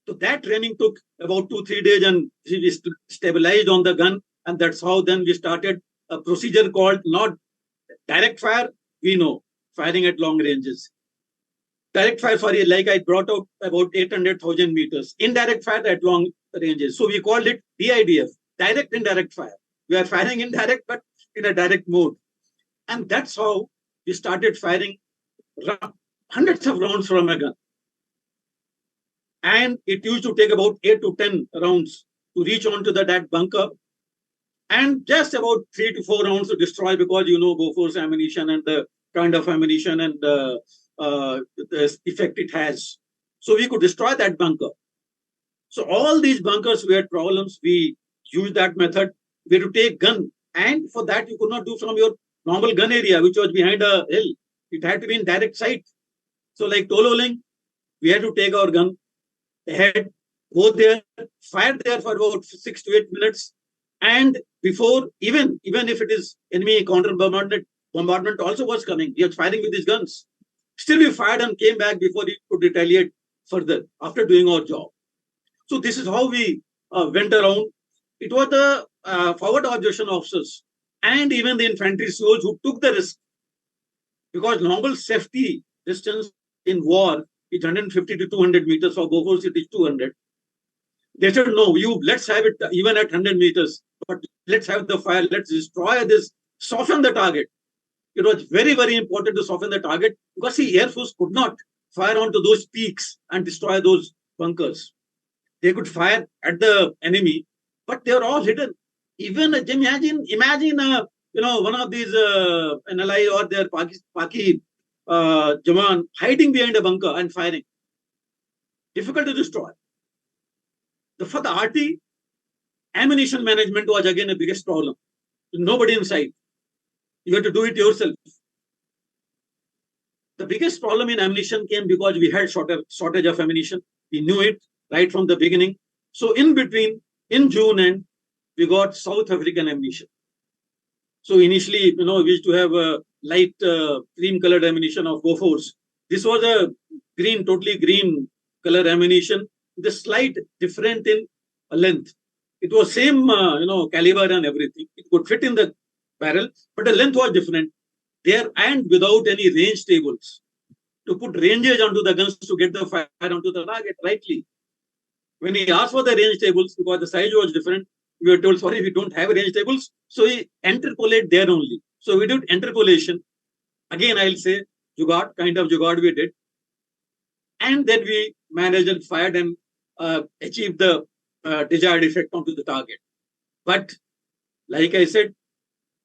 So that training took about 2-3 days and we stabilized on the gun. And that's how then we started a procedure called not direct fire, we know, firing at long ranges. Direct fire, like I brought out about 800,000 meters. Indirect fire at long ranges. So we called it DIDF, direct indirect fire. We are firing indirect, but in a direct mode. And that's how we started firing hundreds of rounds from a gun. And it used to take about 8 to 10 rounds to reach onto that bunker. And just about 3 to 4 rounds to destroy because, Bofors ammunition and the kind of ammunition and the effect it has. So we could destroy that bunker. So all these bunkers, we had problems. We used that method. We had to take gun. And for that, you could not do from your normal gun area, which was behind a hill. It had to be in direct sight. So like Tololing, we had to take our gun ahead, go there, fire there for about 6 to 8 minutes. And before, even if it is enemy counter bombardment also was coming, we were firing with his guns. Still, we fired and came back before he could retaliate further after doing our job. So this is how we went around. It was the forward observation officers and even the infantry soldiers who took the risk because normal safety distance in war is 150 to 200 meters. For Bofors, it is 200. They said, no, let's have it even at 100 meters, but let's have the fire, let's destroy this, soften the target. It was very, very important to soften the target because the Air Force could not fire onto those peaks and destroy those bunkers. They could fire at the enemy, but they were all hidden. Even imagine, one of these NLI or their Paki Jawan hiding behind a bunker and firing. Difficult to destroy. For the RT, ammunition management was again the biggest problem. Nobody inside. You have to do it yourself. The biggest problem in ammunition came because we had shortage of ammunition. We knew it right from the beginning. So in between, in June end, we got South African ammunition. So initially, we used to have a light cream-colored ammunition of Bofors. This was a green, totally green color ammunition, with a slight different in length. It was same, caliber and everything. It could fit in the barrel, but the length was different there, and without any range tables to put ranges onto the guns to get the fire onto the target rightly. When he asked for the range tables, because the size was different, we were told, sorry, we don't have range tables. So we interpolate there only. So we did interpolation. Again, I'll say kind of jugaad we did. And then we managed and fired and achieved the desired effect onto the target. But like I said,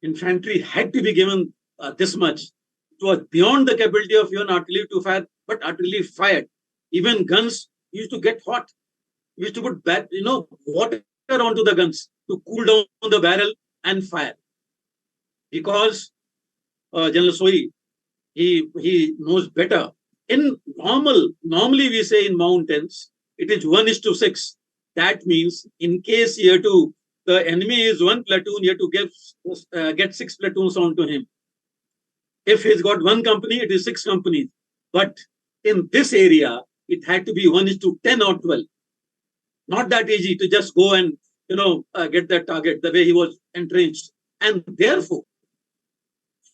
infantry had to be given this much. It was beyond the capability of even artillery to fire, but artillery fired. Even guns used to get hot. We used to put water onto the guns to cool down the barrel and fire. Because General Sohi, he knows better. Normally we say in mountains, it is 1:6. That means in case the enemy is one platoon, you have to get 6 platoons onto him. If he's got one company, it is 6 companies. But in this area, it had to be 1:10 or 12. Not that easy to just go and get that target the way he was entrenched. And therefore,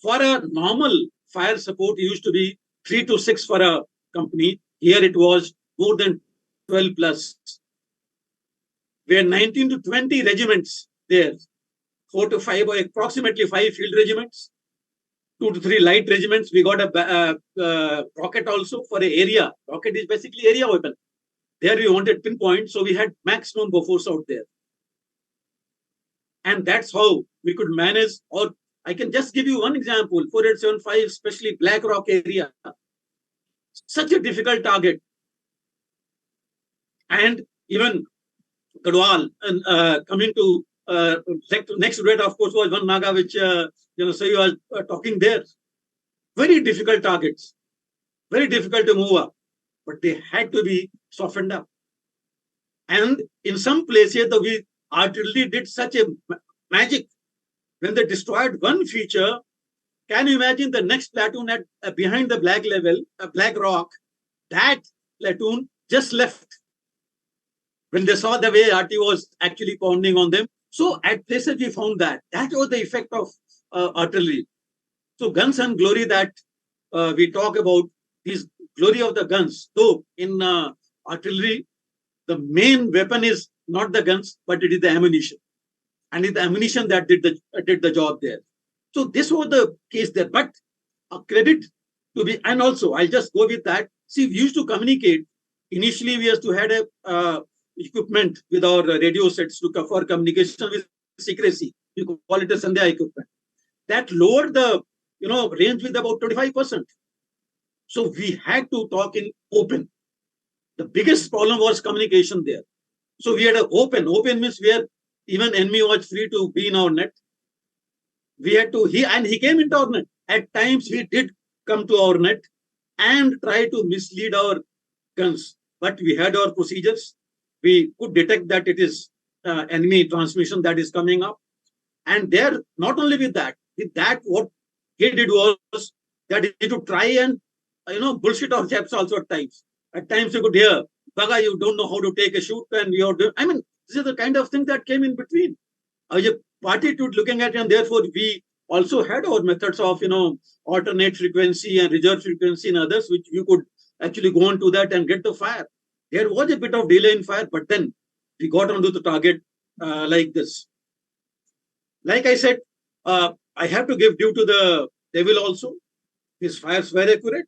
for a normal fire support, it used to be 3 to 6 for a company. Here it was more than 12 plus. We had 19 to 20 regiments there. 4 to 5 or approximately 5 field regiments. 2 to 3 light regiments. We got a rocket also for an area. Rocket is basically area weapon. There we wanted pinpoint, so we had maximum Bofors out there. And that's how we could manage. Or I can just give you one example, 4875, especially Black Rock area. Such a difficult target. And even Gadwal, and coming to next red, of course, was one Naga, which so you are talking there. Very difficult targets. Very difficult to move up. But they had to be softened up. And in some places, the artillery did such a magic. When they destroyed one feature, can you imagine the next platoon at behind the black rock, that platoon just left when they saw the way RT was actually pounding on them. So at places we found that was the effect of artillery. So guns and glory that we talk about, these glory of the guns. So in artillery, the main weapon is not the guns, but it is the ammunition. And it's the ammunition that did the job there. So this was the case there. But a credit to be, and also I'll just go with that. See, we used to communicate. Initially, we used to had a equipment with our radio sets for communication with secrecy. You could call it a Sandhya equipment. That lowered the range with about 25%. So we had to talk in open. The biggest problem was communication there. So we had an open. Open means where even enemy was free to be in our net. We had to, he came into our net. At times he did come to our net and try to mislead our guns. But we had our procedures. We could detect that it is enemy transmission that is coming up. And there, not only with that, what he did was that he to try and bullshit our chaps also at times. At times you could hear, Baga, you don't know how to take a shoot, and you're doing. I mean, this is the kind of thing that came in between. A party to looking at it, and therefore we also had our methods of alternate frequency and reserve frequency and others, which you could actually go on to that and get the fire. There was a bit of delay in fire, but then we got onto the target like this. Like I said, I have to give due to the devil also. His fires were accurate.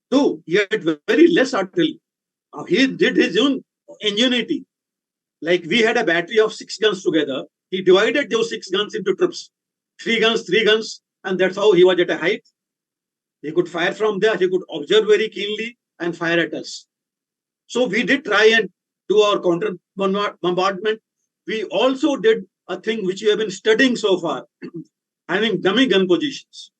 Though he had very less artillery. He did his own ingenuity. Like we had a battery of 6 guns together. He divided those 6 guns into troops. 3 guns, and that's how he was at a height. He could fire from there. He could observe very keenly and fire at us. So we did try and do our counter bombardment. We also did a thing which we have been studying so far, having dummy gun positions.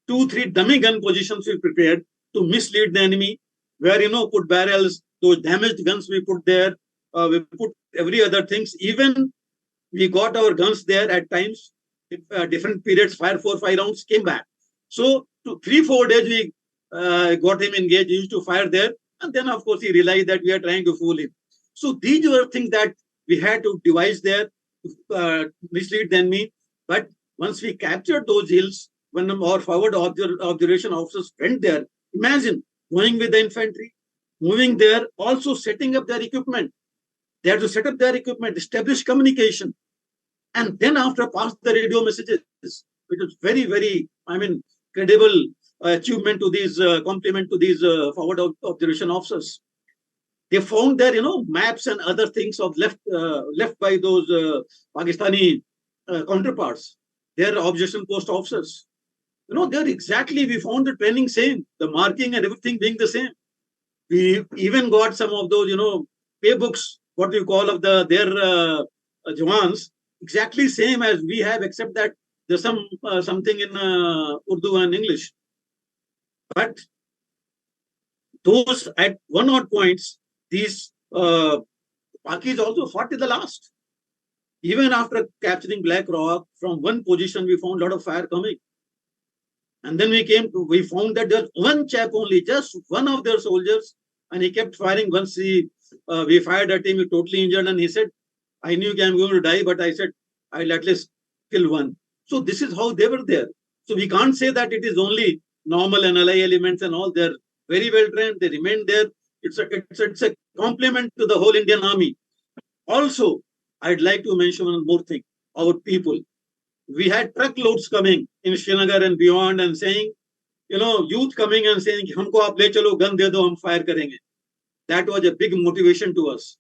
2-3 dummy gun positions we prepared to mislead the enemy, where, put barrels, those damaged guns we put there, we put every other things. Even we got our guns there at times, different periods, fire 4-5 rounds, came back. So to 3-4 days we got him engaged. He used to fire there, and then of course he realized that we are trying to fool him. So these were things that we had to devise there to mislead the enemy. But once we captured those hills, when our forward observation officers went there, imagine going with the infantry, moving there, also setting up their equipment. They had to set up their equipment, establish communication, and then after pass the radio messages. It was very, very, credible achievement to these, compliment to these forward observation officers. They found their, maps and other things of left by those Pakistani counterparts, their observation post officers. They're exactly, we found the training same, the marking and everything being the same. We even got some of those, pay books, what we call of their Jawans, exactly same as we have, except that there's something in Urdu and English. But those at one odd points, these Pakis also fought to the last. Even after capturing Black Rock, from one position we found a lot of fire coming. And then we found that there's one chap only, just one of their soldiers, and he kept firing. Once we fired at him, he totally injured, and he said, I knew I'm going to die, but I said, I'll at least kill one. So this is how they were there. So we can't say that it is only normal NLI elements and all. They're very well trained. They remain there. It's a compliment to the whole Indian Army. Also, I'd like to mention one more thing. Our people. We had truckloads coming in Srinagar and beyond and saying, youth coming and saying, humko aap le chalo, gun de do, hum fire karenge. That was a big motivation to us.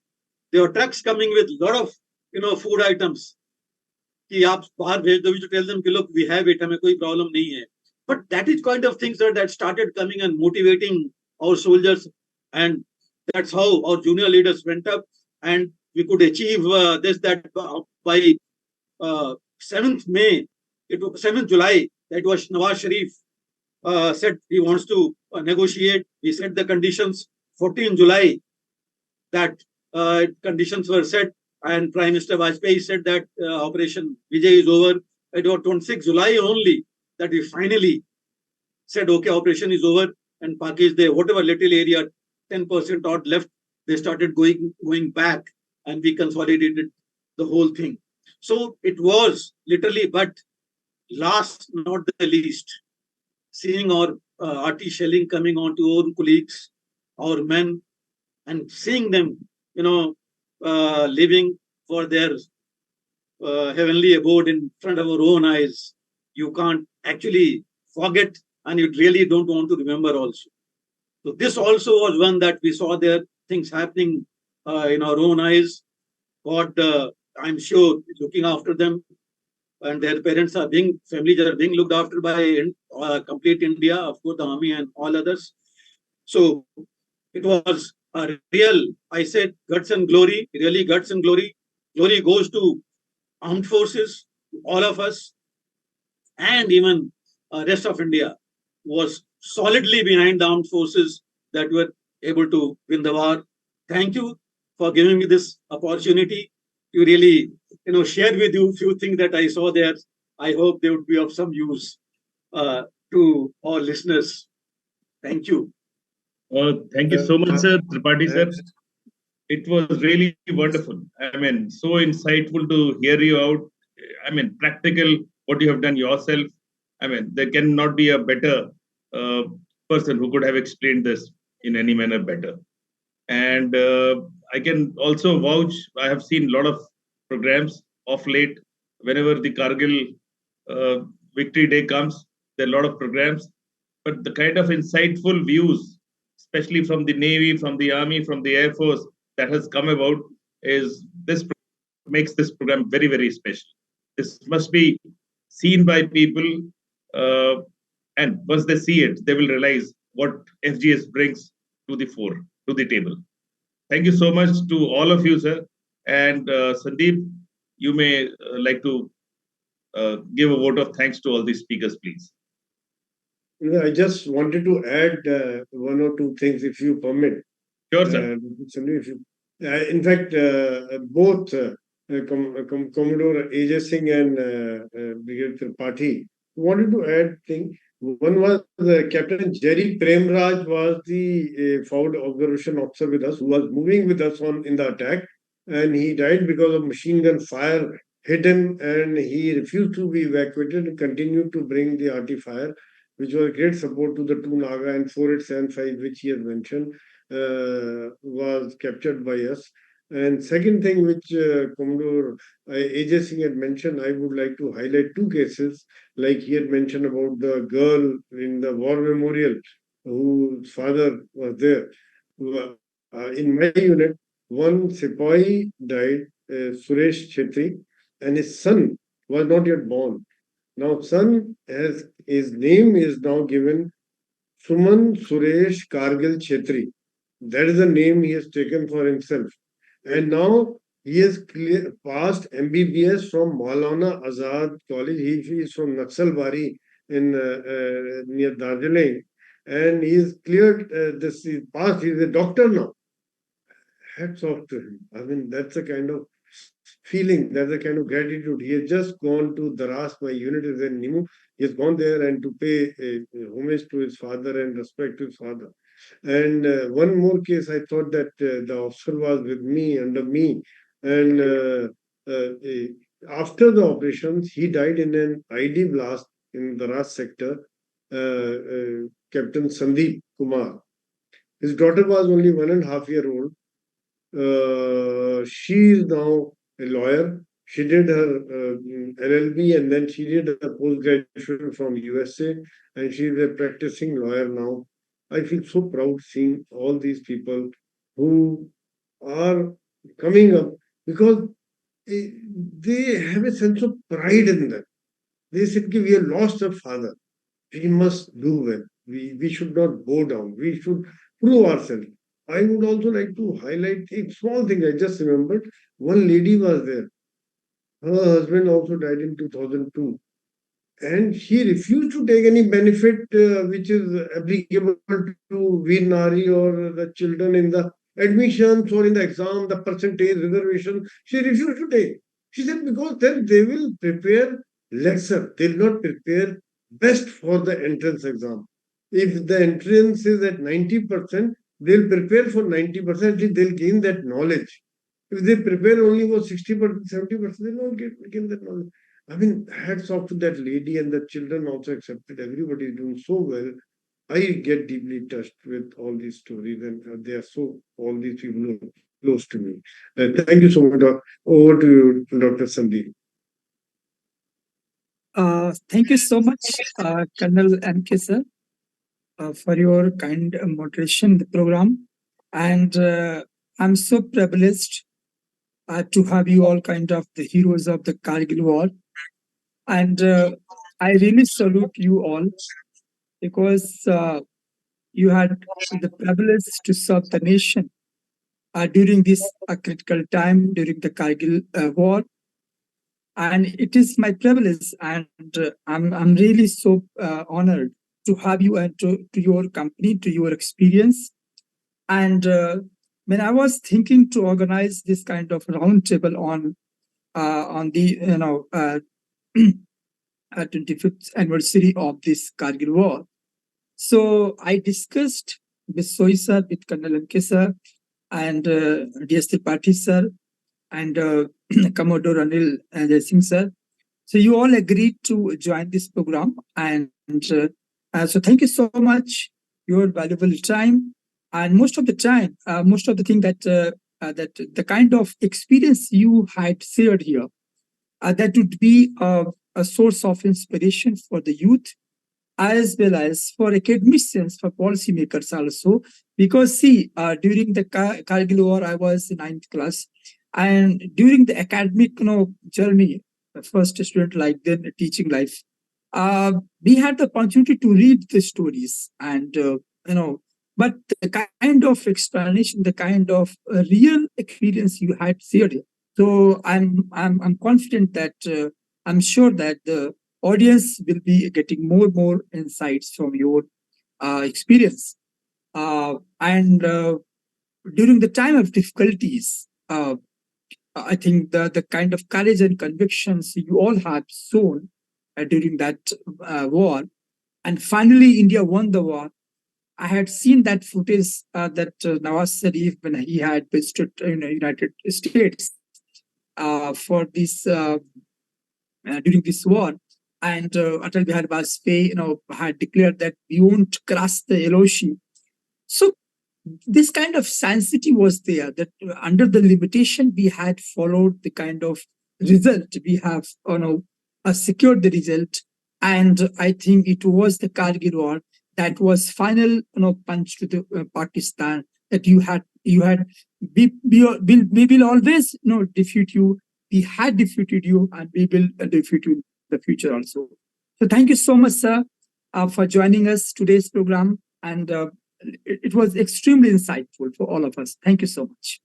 There were trucks coming with a lot of, food items. Ki aap bahar bhej do, we should tell them, look, we have it, hame koi problem nahi hai. But that is kind of things that started coming and motivating our soldiers. And that's how our junior leaders went up. And we could achieve that by 7th May, 7th July, that was Nawaz Sharif said he wants to negotiate. We set the conditions. 14th July, that conditions were set, and Prime Minister Vajpayee said that Operation Vijay is over. It was 26th July only that we finally said, okay, operation is over, and Pakistan, whatever little area, 10% odd left, they started going back, and we consolidated the whole thing. So it was literally, but last, not the least, seeing our RT shelling coming on to our colleagues, our men, and seeing them, living for their heavenly abode in front of our own eyes, you can't actually forget, and you really don't want to remember also. So this also was one that we saw there, things happening in our own eyes. God, I'm sure, is looking after them, and their parents are families are being looked after by complete India, of course, the army and all others. So it was a real, I said, guts and glory, really guts and glory. Glory goes to armed forces, all of us, and even rest of India was solidly behind the armed forces that were able to win the war. Thank you for giving me this opportunity to really, share with you a few things that I saw there. I hope they would be of some use to all listeners. Thank you. Thank you so much, sir, Tripathi sir. It was really wonderful. So insightful to hear you out. Practical, what you have done yourself. There cannot be a better person who could have explained this in any manner better. And I can also vouch, I have seen a lot of programs of late. Whenever the Kargil Victory Day comes, there are a lot of programs. But the kind of insightful views, especially from the Navy, from the Army, from the Air Force, that has come about, makes this program very, very special. This must be seen by people, and once they see it, they will realize what FGS brings to the fore, to the table. Thank you so much to all of you, sir. And Sandeep, you may like to give a vote of thanks to all the speakers, please. I just wanted to add one or two things, if you permit. Sure, sir. Sandeep, if you, in fact, both Commodore AJ Singh and Brigadier Tripathi wanted to add thing. One was Captain Jerry Premraj was the forward observation officer with us, who was moving with us on in the attack, and he died because of machine gun fire hit him, and he refused to be evacuated and continued to bring the arty fire, which was great support to the two Naga, and 4875, which he has mentioned, was captured by us. And second thing, which Commodore AJ Singh had mentioned, I would like to highlight two cases. Like he had mentioned about the girl in the war memorial whose father was there. In my unit, one Sepoy died, Suresh Chetri, and his son was not yet born. Now, son has his name is now given Suman Suresh Kargil Chetri. That is the name he has taken for himself. And now he has passed MBBS from Maulana Azad College. He is from Naxalbari in near Darjeeling, and he is cleared this. He passed. He is a doctor now. Hats off to him. I mean, that's a kind of feeling, that's a kind of gratitude. He has just gone to Daras, my unit is in Nimu. He has gone there and to pay homage to his father and respect to his father. And one more case, I thought that the officer was with me, under me. And after the operations, he died in an ID blast in the Daras sector, Captain Sandeep Kumar. His daughter was only 1.5 years old. She is now a lawyer. She did her LLB and then she did a post-graduation from USA, and she is a practicing lawyer now. I feel so proud seeing all these people who are coming up because they have a sense of pride in them. They said, we have lost a father. We must do well. We should not bow down. We should prove ourselves. I would also like to highlight a small thing I just remembered. One lady was there. Her husband also died in 2002. And she refused to take any benefit which is applicable to Veer Nari or the children in the admissions or in the exam, the percentage reservation. She refused to take. She said, because then they will prepare lesser. They will not prepare best for the entrance exam. If the entrance is at 90%, they'll prepare for 90%, they'll gain that knowledge. If they prepare only for 60%, 70%, they'll not gain that knowledge. I mean, hats off to that lady, and the children also accepted. Everybody is doing so well. I get deeply touched with all these stories, and they are so, all these people are close to me. Thank you so much. Over to you, Dr. Sandeep. Thank you so much, Colonel MK sir, for your kind moderation in the program. And I'm so privileged to have you all kind of the heroes of the Kargil War. And I really salute you all because you had the privilege to serve the nation during this critical time, during the Kargil War. And it is my privilege, and I'm really so honored to have you and to your company, to your experience. And when I was thinking to organize this kind of roundtable on the 25th anniversary of this Kargil War, so I discussed with Soy sir, with Colonel MK sir, and DS Tripathi sir, and Commodore Anil Singh sir. So you all agreed to join this program, and so thank you so much. Your valuable time, and most of the time, most of the thing that that the kind of experience you had shared here, that would be a source of inspiration for the youth, as well as for academicians, for policymakers also. Because see, during the Kargil War, I was in 9th class. And during the academic journey, the first student life, then teaching life, we had the opportunity to read the stories, and but the kind of explanation, the kind of real experience you had shared. So I'm confident that I'm sure that the audience will be getting more insights from your experience. And during the time of difficulties, I think the kind of courage and convictions you all have shown during that war, and finally India won the war. I had seen that footage that Nawaz Sharif, when he had visited United States for this during this war, and Atal Bihari Vajpayee, had declared that we won't cross the LOC. So this kind of sensitivity was there, that under the limitation we had followed the kind of result we have, secured the result, and I think it was the Kargil War that was final, punch to the Pakistan, that we will always, defeat you. We had defeated you, and we will defeat you in the future also. So thank you so much, sir, for joining us today's program, and it was extremely insightful for all of us. Thank you so much.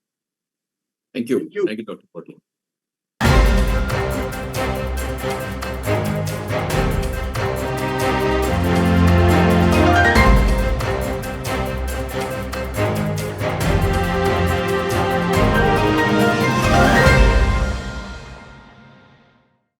Thank you. Thank you, Dr. Patel.